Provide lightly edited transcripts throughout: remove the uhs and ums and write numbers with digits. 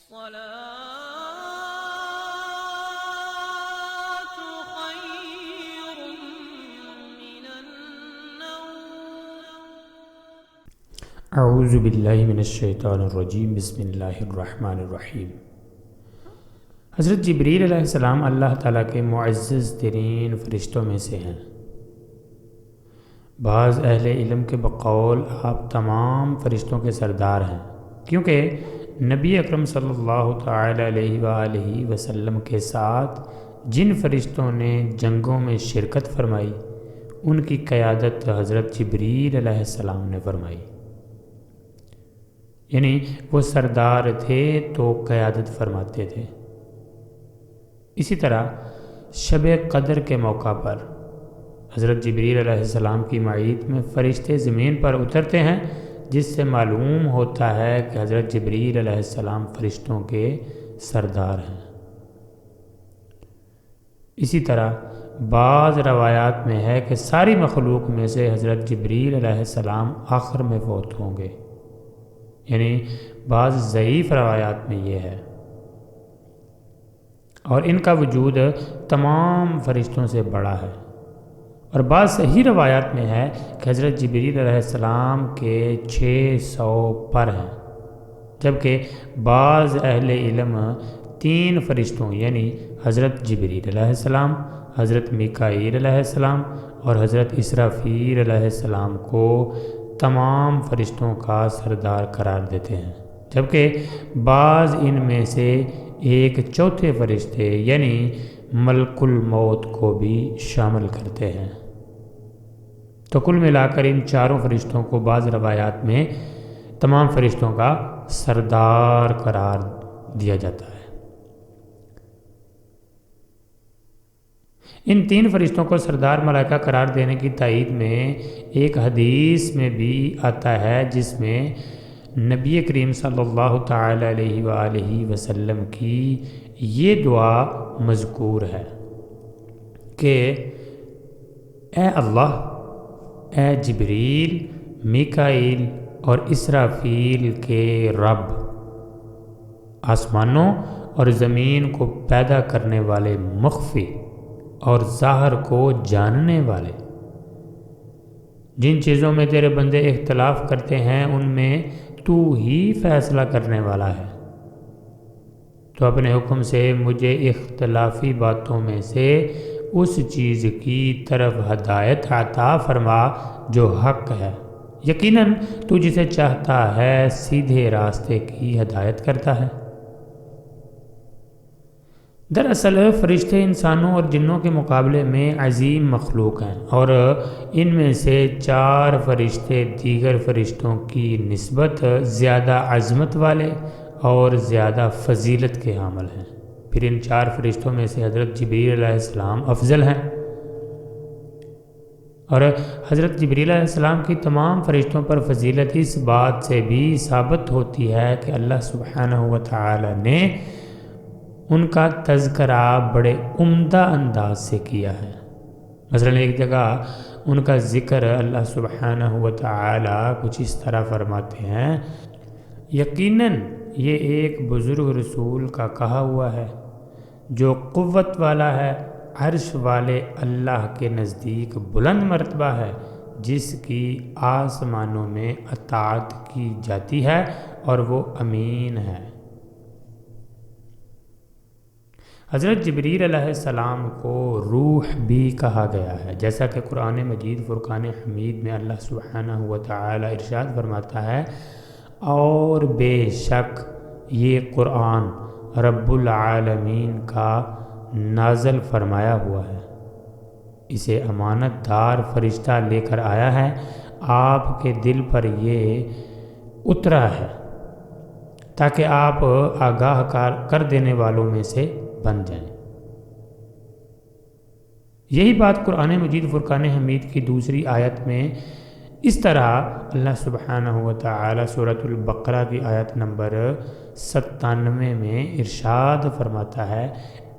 الصلاة خير من النوم. اعوذ باللہ من الشیطان الرجیم، بسم اللہ الرحمن الرحیم۔ حضرت جبریل علیہ السلام اللہ تعالیٰ کے معزز ترین فرشتوں میں سے ہیں۔ بعض اہل علم کے بقول آپ تمام فرشتوں کے سردار ہیں، کیونکہ نبی اکرم صلی اللہ تعالی علیہ وآلہ وسلم کے ساتھ جن فرشتوں نے جنگوں میں شرکت فرمائی ان کی قیادت حضرت جبریل علیہ السلام نے فرمائی، یعنی وہ سردار تھے تو قیادت فرماتے تھے۔ اسی طرح شب قدر کے موقع پر حضرت جبریل علیہ السلام کی معیت میں فرشتے زمین پر اترتے ہیں، جس سے معلوم ہوتا ہے کہ حضرت جبریل علیہ السلام فرشتوں کے سردار ہیں۔ اسی طرح بعض روایات میں ہے کہ ساری مخلوق میں سے حضرت جبریل علیہ السلام آخر میں فوت ہوں گے، یعنی بعض ضعیف روایات میں یہ ہے، اور ان کا وجود تمام فرشتوں سے بڑا ہے۔ اور بعض صحیح روایات میں ہے کہ حضرت جبریل علیہ السلام کے 600 پر ہیں، جبکہ بعض اہل علم 3 فرشتوں یعنی حضرت جبریل علیہ السلام، حضرت میکائیل علیہ السلام اور حضرت اسرافیل علیہ السلام کو تمام فرشتوں کا سردار قرار دیتے ہیں، جبکہ بعض ان میں سے ایک چوتھے فرشتے یعنی ملک الموت کو بھی شامل کرتے ہیں۔ تو کل ملا کر ان 4 فرشتوں کو بعض روایات میں تمام فرشتوں کا سردار قرار دیا جاتا ہے۔ ان 3 فرشتوں کو سردار ملائکہ قرار دینے کی تائید میں ایک حدیث میں بھی آتا ہے، جس میں نبی کریم صلی اللہ تعالی علیہ وآلہ وسلم کی یہ دعا مذکور ہے کہ اے اللہ، اے جبریل، میکائیل اور اسرافیل کے رب، آسمانوں اور زمین کو پیدا کرنے والے، مخفی اور ظاہر کو جاننے والے، جن چیزوں میں تیرے بندے اختلاف کرتے ہیں ان میں تو ہی فیصلہ کرنے والا ہے، تو اپنے حکم سے مجھے اختلافی باتوں میں سے اس چیز کی طرف ہدایت عطا فرما جو حق ہے، یقیناً تو جسے چاہتا ہے سیدھے راستے کی ہدایت کرتا ہے۔ دراصل فرشتے انسانوں اور جنوں کے مقابلے میں عظیم مخلوق ہیں، اور ان میں سے 4 فرشتے دیگر فرشتوں کی نسبت زیادہ عظمت والے اور زیادہ فضیلت کے حامل ہیں۔ پھر ان 4 فرشتوں میں سے حضرت جبریل علیہ السلام افضل ہیں، اور حضرت جبریل علیہ السلام کی تمام فرشتوں پر فضیلت اس بات سے بھی ثابت ہوتی ہے کہ اللہ سبحانہ وتعالی نے ان کا تذکرہ بڑے عمدہ انداز سے کیا ہے۔ مثلا ایک جگہ ان کا ذکر اللہ سبحانہ وتعالی کچھ اس طرح فرماتے ہیں، یقیناً یہ ایک بزرگ رسول کا کہا ہوا ہے جو قوت والا ہے، عرش والے اللہ کے نزدیک بلند مرتبہ ہے، جس کی آسمانوں میں اطاعت کی جاتی ہے اور وہ امین ہے۔ حضرت جبریل علیہ السلام کو روح بھی کہا گیا ہے، جیسا کہ قرآن مجید فرقان حمید میں اللہ سبحانہ وتعالی ارشاد فرماتا ہے، اور بے شک یہ قرآن رب العالمین کا نازل فرمایا ہوا ہے، اسے امانت دار فرشتہ لے کر آیا ہے، آپ کے دل پر یہ اترا ہے تاکہ آپ آگاہ کر دینے والوں میں سے بن جائیں۔ یہی بات قرآن مجید فرقان حمید کی دوسری آیت میں اس طرح اللہ سبحانہ وتعالی سورۃ البقرہ کی آیت نمبر 97 میں ارشاد فرماتا ہے،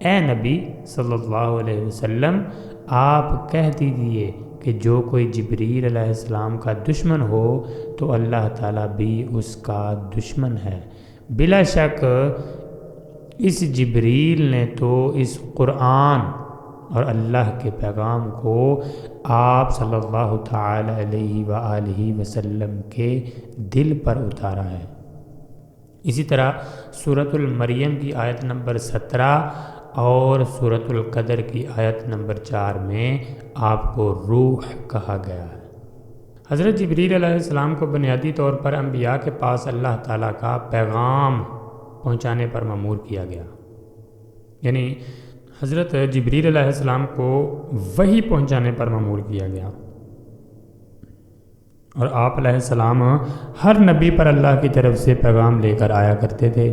اے نبی صلی اللہ علیہ وسلم، آپ کہہ دیجئے کہ جو کوئی جبریل علیہ السلام کا دشمن ہو تو اللہ تعالیٰ بھی اس کا دشمن ہے، بلا شک اس جبریل نے تو اس قرآن اور اللہ کے پیغام کو آپ صلی اللہ تعالی علیہ وآلہ وسلم کے دل پر اتارا ہے۔ اسی طرح سورۃ المریم کی آیت نمبر 17 اور سورۃ القدر کی آیت نمبر 4 میں آپ کو روح کہا گیا ہے۔ حضرت جبریل علیہ السلام کو بنیادی طور پر انبیاء کے پاس اللہ تعالیٰ کا پیغام پہنچانے پر مأمور کیا گیا، یعنی حضرت جبریل علیہ السلام کو وحی پہنچانے پر مأمور کیا گیا، اور آپ علیہ السلام ہر نبی پر اللہ کی طرف سے پیغام لے کر آیا کرتے تھے۔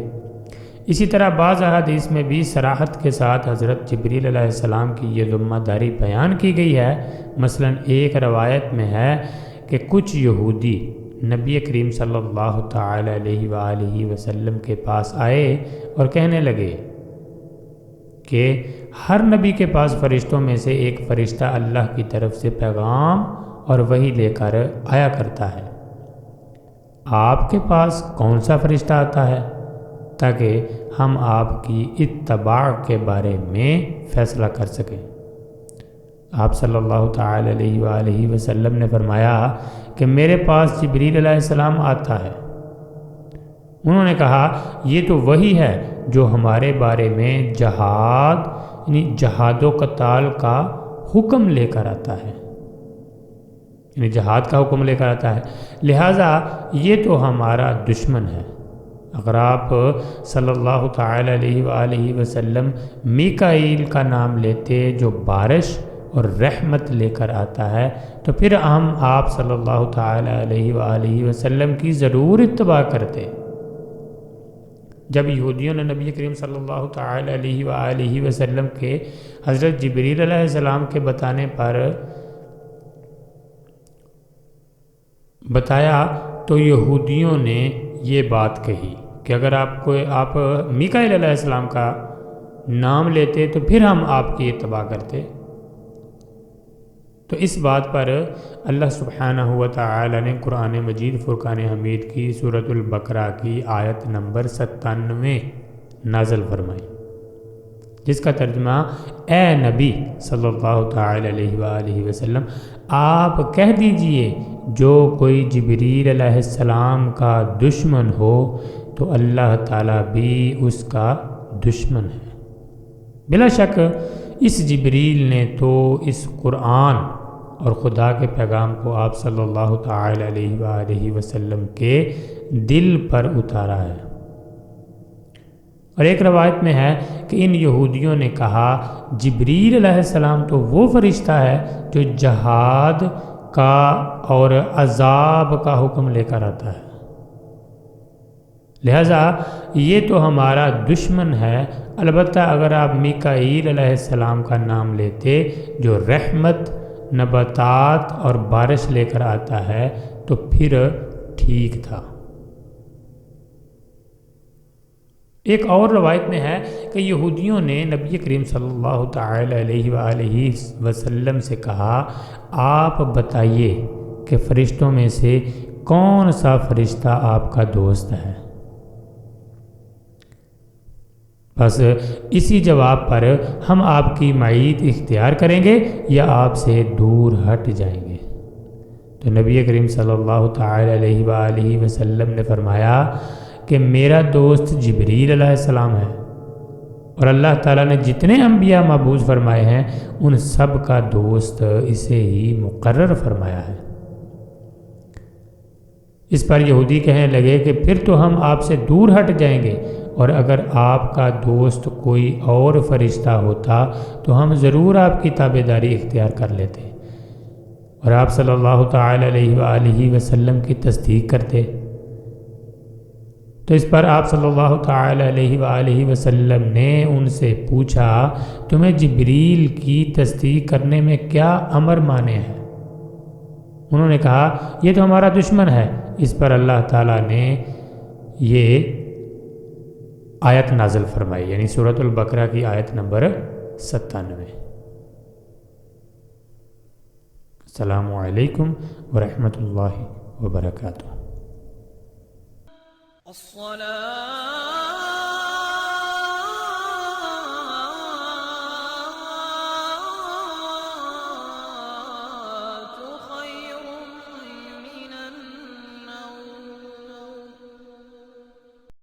اسی طرح بعض احادیث میں بھی صراحت کے ساتھ حضرت جبریل علیہ السلام کی یہ ذمہ داری بیان کی گئی ہے۔ مثلا ایک روایت میں ہے کہ کچھ یہودی نبی کریم صلی اللہ تعالی علیہ وآلہ وسلم کے پاس آئے اور کہنے لگے کہ ہر نبی کے پاس فرشتوں میں سے ایک فرشتہ اللہ کی طرف سے پیغام اور وحی لے کر آیا کرتا ہے، آپ کے پاس کون سا فرشتہ آتا ہے تاکہ ہم آپ کی اتباع کے بارے میں فیصلہ کر سکیں؟ آپ صلی اللہ تعالی علیہ وآلہ وسلم نے فرمایا کہ میرے پاس جبریل علیہ السلام آتا ہے۔ انہوں نے کہا یہ تو وہی ہے جو ہمارے بارے میں جہاد یعنی جہاد و قتال کا حکم لے کر آتا ہے، یعنی جہاد کا حکم لے کر آتا ہے، لہٰذا یہ تو ہمارا دشمن ہے۔ اگر آپ صلی اللہ تعالی علیہ وآلہ وسلم میکائیل کا نام لیتے جو بارش اور رحمت لے کر آتا ہے تو پھر ہم آپ صلی اللہ تعالی علیہ وآلہ وسلم کی ضرور اتباع کرتے۔ جب یہودیوں نے نبی کریم صلی اللہ تعالی علیہ وآلہ وسلم کے حضرت جبریل علیہ السلام کے بتانے پر بتایا تو یہودیوں نے یہ بات کہی کہ اگر آپ میکائیل علیہ السلام کا نام لیتے تو پھر ہم آپ کی اتباع کرتے۔ تو اس بات پر اللہ سبحانہ و تعالی نے قرآن مجید فرقان حمید کی سورۃ البقرہ کی آیت نمبر 97 نازل فرمائی، جس کا ترجمہ اے نبی صلی اللہ تعالی علیہ وآلہ وسلم آپ کہہ دیجئے جو کوئی جبریل علیہ السلام کا دشمن ہو تو اللہ تعالیٰ بھی اس کا دشمن ہے۔ بلا شک اس جبریل نے تو اس قرآن اور خدا کے پیغام کو آپ صلی اللہ تعالی علیہ وآلہ وسلم کے دل پر اتارا ہے۔ اور ایک روایت میں ہے کہ ان یہودیوں نے کہا جبریل علیہ السلام تو وہ فرشتہ ہے جو جہاد کا اور عذاب کا حکم لے کر آتا ہے، لہذا یہ تو ہمارا دشمن ہے۔ البتہ اگر آپ میکائیل علیہ السلام کا نام لیتے جو رحمت، نباتات اور بارش لے کر آتا ہے تو پھر ٹھیک تھا۔ ایک اور روایت میں ہے کہ یہودیوں نے نبی کریم صلی اللہ تعالی علیہ وآلہ وسلم سے کہا آپ بتائیے کہ فرشتوں میں سے کون سا فرشتہ آپ کا دوست ہے؟ بس اسی جواب پر ہم آپ کی معیت اختیار کریں گے یا آپ سے دور ہٹ جائیں گے۔ تو نبی کریم صلی اللہ تعالی علیہ وآلہ وسلم نے فرمایا کہ میرا دوست جبریل علیہ السلام ہے، اور اللہ تعالیٰ نے جتنے انبیاء مبعوث فرمائے ہیں ان سب کا دوست اسے ہی مقرر فرمایا ہے۔ اس پر یہودی کہنے لگے کہ پھر تو ہم آپ سے دور ہٹ جائیں گے، اور اگر آپ کا دوست کوئی اور فرشتہ ہوتا تو ہم ضرور آپ کی تابعداری اختیار کر لیتے اور آپ صلی اللہ تعالی علیہ وآلہ وسلم کی تصدیق کرتے۔ تو اس پر آپ صلی اللہ تعالی علیہ وآلہ وسلم نے ان سے پوچھا تمہیں جبریل کی تصدیق کرنے میں کیا امر مانے ہے؟ انہوں نے کہا یہ تو ہمارا دشمن ہے۔ اس پر اللہ تعالیٰ نے یہ آیت نازل فرمائی، یعنی سورۃ البقرہ کی آیت نمبر 97۔ السلام علیکم ورحمۃ اللہ وبرکاتہ۔ الصلاة